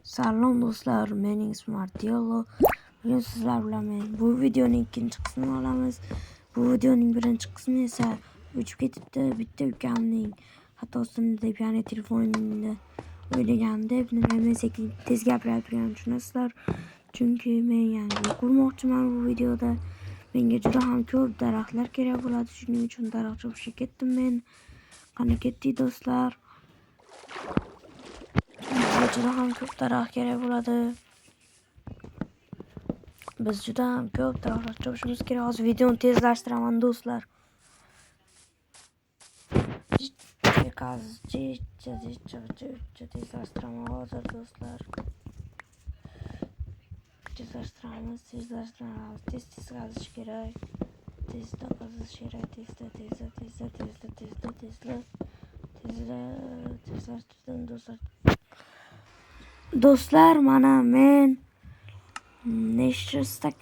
Salom do'stlar, mening ismim Artiolo. Bugun sizlar bilan bu videoning ikkinchi qismini olamiz. Bu videoning birinchi qismi esa o'chib ketibdi. Bitta ukamning xatosini deb, ya'ni telefonimni o'ylagan deb, men sekin tez gapirayotganimni tushunasizlar. Chunki men yangi qurmoqchiman bu videoda. Menga juda ham ko'p daraxtlar kerak bo'ladi. Shuning uchun daraxt chopishga ketdim men. Qani ketdik do'stlar. Juda ham ko'p daraxt kerak bo'ladi. Biz juda ham ko'p daraxtlar chopishimiz kerak. Hozir videoni tezlashtiraman do'stlar. Tezlashtiraman hozir do'stlar. Tezlashtiramiz. Tez qazish kerak. Tezda qazish kerak. Tezlashtirdim do'stlar. Do'stlar, mana men nechta stak,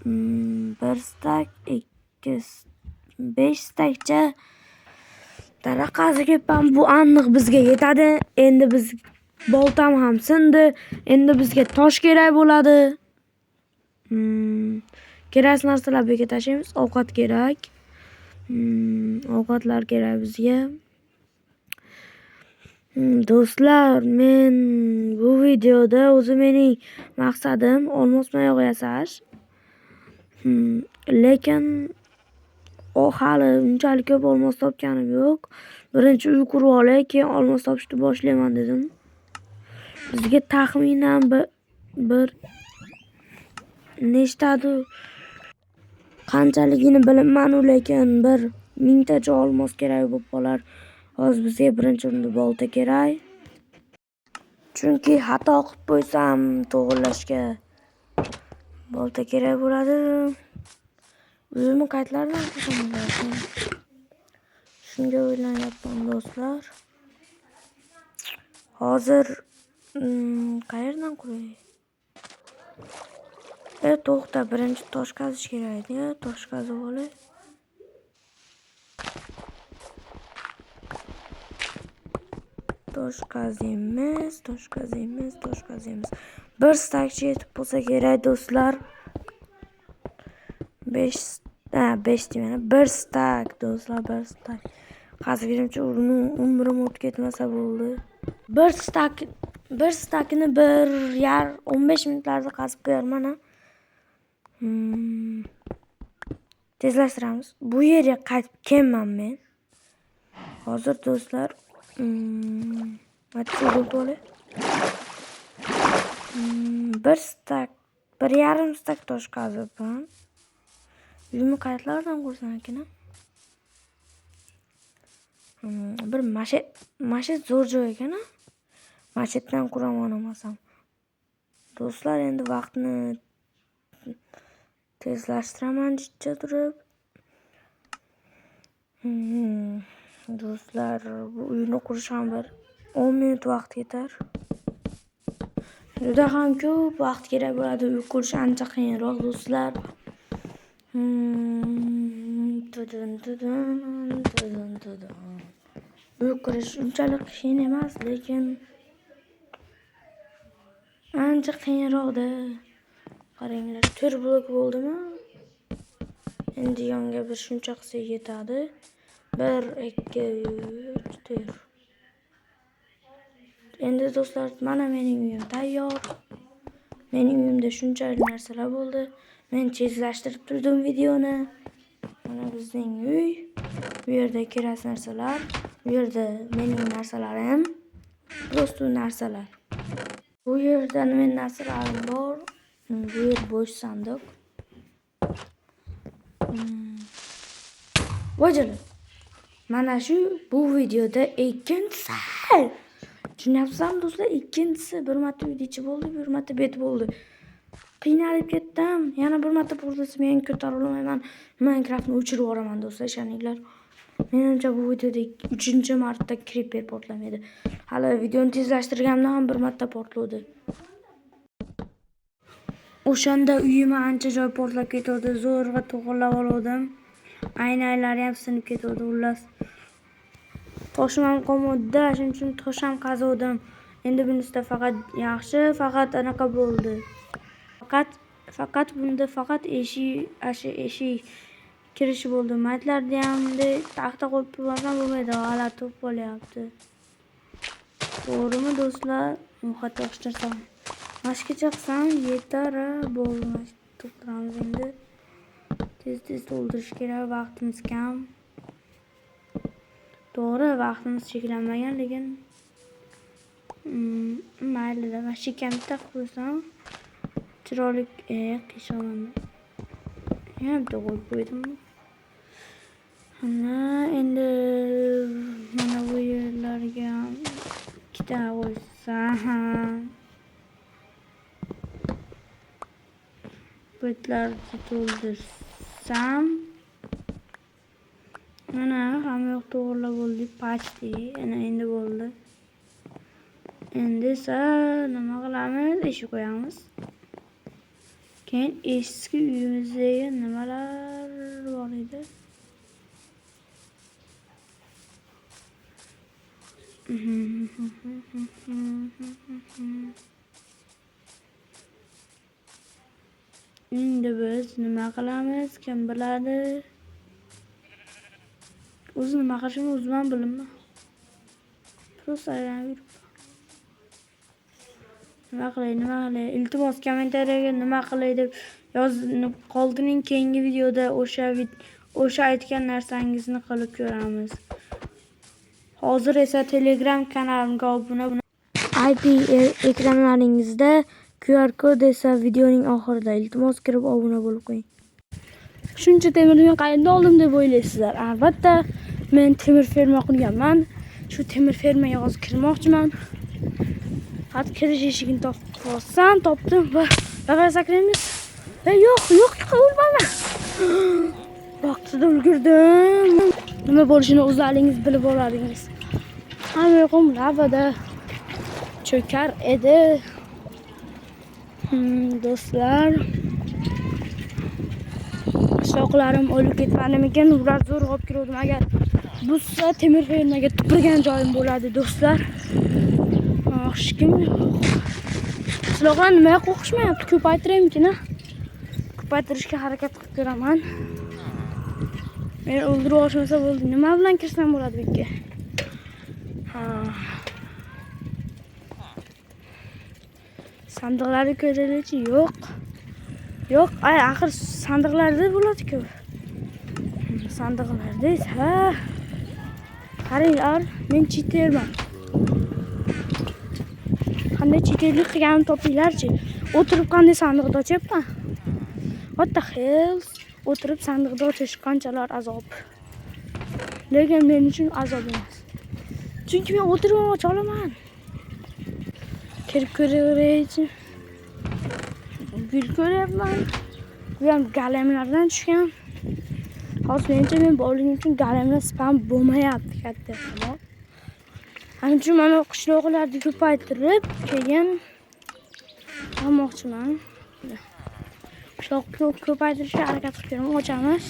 1 stak, 2, 5 stakcha daraxt qazib ketdim. Bu aniq bizga yetadi. Endi biz boltam ham sindi. Endi bizga tosh kerak bo'ladi. Kerakli narsalarni birga tashlaymiz. Ovqat kerak. Ovqatlar kerak bizga. Do'stlar, men bu videoda o'zi mening maqsadim olmos mayoq yasash. Lekin hali unchalik ko'p olmos topganim yo'q. Birinchi uy qurib olay, keyin olmos topishni boshlayman dedim. Bizga taxminan bir nechtadir qanchaligini bilmayman, lekin bir 1000 tacha olmos kerak bo'lib qolar. Hozir bizga birinchi o'rinda bolta kerak. Chunki xato qilib qo'ysam to'g'rilashga bolta kerak bo'ladi. O'zimni qaytlardan qilsam bo'larkan. Shunga o'ylanyapman do'stlar. Hozir qayerdan quray? To'xta, birinchi tosh qazish kerak edi. Tosh qazib olay. Tosh qaziymiz. 1 stakcha yetib bo'lsa kerak do'stlar. 5 deyman. 1 stak do'stlar, 1 stak. Qazigimcha umrim o'tib ketmasa bo'ldi. 1 stakni 15 minutlarda qazib qo'yarman. Tezlashtiramiz. Bu yerga qaytib kelman men. Hozir do'stlar, bir stak, 1,5 stak tosh qazibman. Uyimni qayerlardan qursam ekan? Bir mashet zo'r joy ekan. Mashetdan quraman olmasam. Do'stlar, endi vaqtni tezlashtiraman jicha turib. Do'stlar, bu uyni qurish ham bir 10 minut vaqt ketar. Juda ham ko'p vaqt kerak bo'ladi. Uy qurish ancha qiyinroq do'stlar. Uy qurish unchalik qiyin emas, lekin ancha qiyinroqda. Qaranglar, 4 blok bo'ldimi? Endi yonga bir shuncha qilsak yetadi. 1, 2, 3, 4. Endi do'stlar, mana mening uyim tayyor. Mening uyimda shunchalik narsalar bo'ldi. Men tezlashtirib turdim videoni. Mana bizning uy. Bu yerda kerakli narsalar, bu yerda mening narsalarim, do'stlar narsalar. Bu yerda mening narsalarim bor. Bu yer bo'sh sandiq. Vojalar. Mana shu bu videoda ikkinchisi. Tushunyapsizmi do'stlar? Ikkinchisi bir marta uyda ichi bo'ldi, bir marta bet bo'ldi. Qiynalib ketdim. Yana bir marta portlasa men ko'tara olmayman. Minecraftni o'chirib yuboraman do'stlar, ishoninglar. Menimcha bu videoda 3-marta creeper portlamaydi. Hali videoni tezlashtirganimda ham bir marta portladi. O'shanda uyimga ancha joy portlab ketdi. Zo'rg'a to'g'rilab oldim. Aynalari ham sinib ketdi. Xullas, toshim ham qolmadi, shuning uchun tosh ham qazdim. Endi bunisida faqat yaxshi, faqat anaqa bo'ldi. Faqat bunda faqat eshik kirishi bo'ldi. Maytlarda ham taxta qo'yib bo'lmasam bo'lmaydi, g'alati bo'lib qolyapti. To'g'rimi do'stlar? Xato ishlasam. Mashqqa chiqsam yetar bo'lmas. To'xtamiz endi. Tez to'ldirish kerak, vaqtimiz kam. To'g'ri, vaqtimiz cheklanmagan, lekin mayli-da. Mashqqa bitta qo'ysam chiroyli qishonaman. Yana bitta qo'yib qo'ydim. Endi mana bu yerlarga ikkita qo'ysam, bitlarni to'ldirsam, mana hamma yoq to'g'rilab bo'ldi, pachti. Ana endi bo'ldi. Endi esa nima qilamiz? Eshik qo'yamiz. Keyin eski uyimizdagi nimalar bor edi? Endi biz nima qilamiz? Kim biladi? O'zi nima qilishini o'zim ham bilmayman. Prosta aylanib yurib. Nima qilay? Iltimos kommentariyaga nima qilay deb yozib qoldiring. Keyingi videoda o'sha aytgan narsangizni qilib ko'ramiz. Hozir esa Telegram kanalimga obuna bo'ling. IP ekranlaringizda QR kod esa videoning oxirida. Iltimos kirib obuna bo'lib qo'ying. Shuncha temirni qayerda oldim deb o'ylaysizlar? Albatta, men temir ferma qurganman. Shu temir fermaga hozir kirmoqchiman. Hadi kirish eshigini topdim va sakraymiz. Yo'q, o'lmayman. Vaqtida ulgurdim. Nima bo'lishini o'zlaringiz bilib olardingiz. Hamma yo'qim lavada cho'kar edi. Do'stlar, qishloqlarim o'lib ketmadimikin? Ular zo'r olib kirdim. Agar buzsa temir fermaga tupurgan joyim bo'ladi, do'stlar. Hech kim qishloqlar nimaga qo'rqishmayapti? Ko'paytiraymikin? Ko'paytirishga harakat qilib ko'raman. Men o'ldirib olishmasa bo'ldi. Nima bilan kirsam bo'ladi bu yerga? Sandiqlarni ko'raylikchi. Yo'q, axir sandiqlarda bo'ladi-ku. Sandiqlarda esa qaranglar, men cheterman. Qanday cheterlik qilganimni topinglarchi. O'tirib qanday sandiqni ochyapman? What the hell? O'tirib sandiqni ochish qanchalar azob. Lekin men uchun azob emas. Chunki men o'tirib ocha olaman. Kirib ko'raveraychi. Gul ko'ryapman. Bu ham galemlardan tushgan. Hozir menimcha men bowling uchun galemlar spam bo'lmayapti katta ehtimol. Shuning uchun mana qishloqlarni ko'paytirib, keyin olmoqchiman. Qishloqni ko'paytirishga harakat qilib ko'raman. Ochamiz.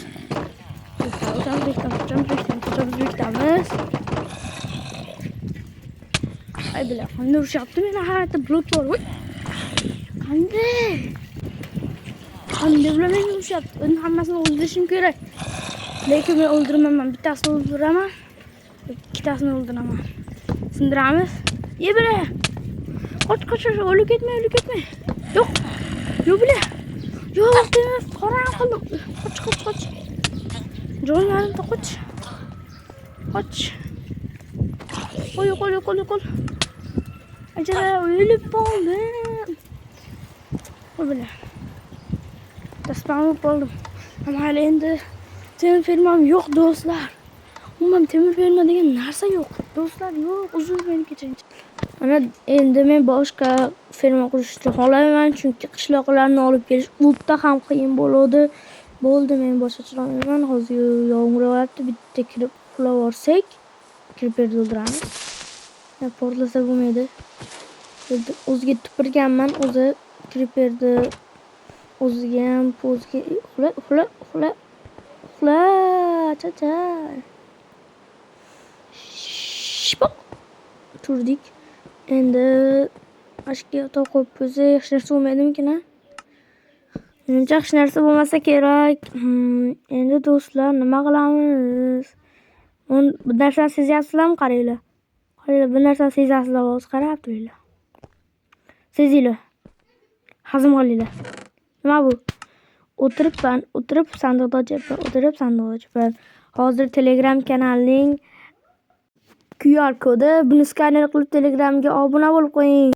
Bekitamiz. Ay bilan, qanday urishyapti? Meni hayotda blok bor. Qanday bilan meni urishyapti? Uning hammasini o'ldirishim kerak. Lekin men o'ldirmayman. Bittasini o'ldiraman, ikkitasini o'ldiraman. Sindiramiz. Ye bile. Qoch, o'lib ketmay. Yo'q bile. Yo'q dema, qorang qildim. Qoch. Jo'nadim, qoch. Qo'y. Ajara o'lib qoldim. Qo'y bile. Tasbam bo'ldim. Ammo endi temir fermam yo'q, do'stlar. Umuman temir ferma degan narsa yo'q. Do'stlar, yo'q, uzr meni kechiring. Mana endi men boshqa ferma qurishni xohlayman, chunki qishloqlarni olib kelish o'ta ham qiyin bo'ladi. Bo'ldi, men boshqa chiroyman. Hozir yomg'ir yog'yapti, bitta kirib uxlab olsak, kirib o'ldiramiz. Portlasa bo'lmaydi. O'ziga tupurganman, o'zi kirib berdi. O'ziga ham uxla. Cha. Turdik. Endi ashka yotoq qo'yib qo'ysa yaxshi narsa bo'lmaydimikin? Menimcha yaxshi narsa bo'lmasa kerak. Endi do'stlar nima qilamiz? Bir narsani sezyapsizlarmi? Qaranglar. Qaranglar, bir narsani sezasizlar, hozir qarab turinglar. Sezinglar. Hazm qilinglar. Nima bu? O'tirib sandiqda ochaman. Hozir Telegram kanalining QR kodi. Buni skaner qilib Telegramga obuna bo'lib qo'ying.